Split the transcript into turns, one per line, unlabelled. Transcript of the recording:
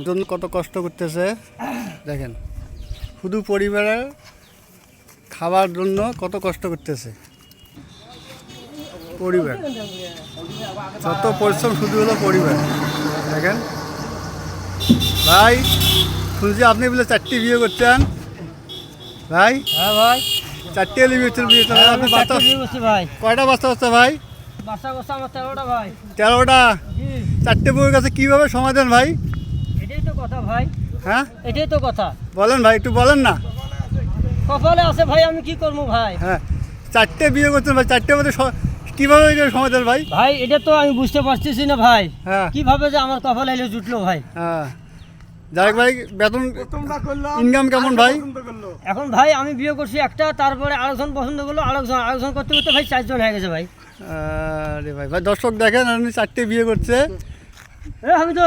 জন্য কত কষ্ট করতেছে দেখেন, শুধু পরিবারের খাবার জন্য কত কষ্ট করতেছে পরিবার, যত পরিশ্রম শুধু হলো পরিবার। দেখেন ভাই, শুনছি আপনি বলে 4টি বিয়ে করছেন ভাই?
হ্যাঁ ভাই,
4টি বিয়ে করছেন। বিয়ে করেন আপনি? বাচ্চা
ভাই
কয়টা বাচ্চা হচ্ছে ভাই?
বাচ্চা বাচ্চা আমার 13টা ভাই।
13টা? 4টে বউয়ের কাছে কীভাবে সময় দেন ভাই?
এটাই তো কথা ভাই।
হ্যাঁ,
এটাই তো কথা।
বলেন ভাই, একটু বলেন না।
কপালে আছে ভাই, আমি কি করবো ভাই?
হ্যাঁ, 4টে বিয়ে করছেন ভাই, 4টে মধ্যে কীভাবে সময় দেন ভাই?
ভাই এটা তো আমি বুঝতে পারতেছি না ভাই,
হ্যাঁ
কিভাবে যে আমার কপালে এলে জুটলো ভাই।
হ্যাঁ, যাই হোক ভাই, বেতন ইনকাম কেমন ভাই?
এখন ভাই আমি বিয়ে করছি একটা, তারপরে আরেকজন পছন্দ করলো, আরেকজন করতে করতে ভাই 4জন হয়ে গেছে ভাই।
আরে ভাই, ভাই দর্শক দেখেন, আপনি 4টে বিয়ে করছে।
আমি তো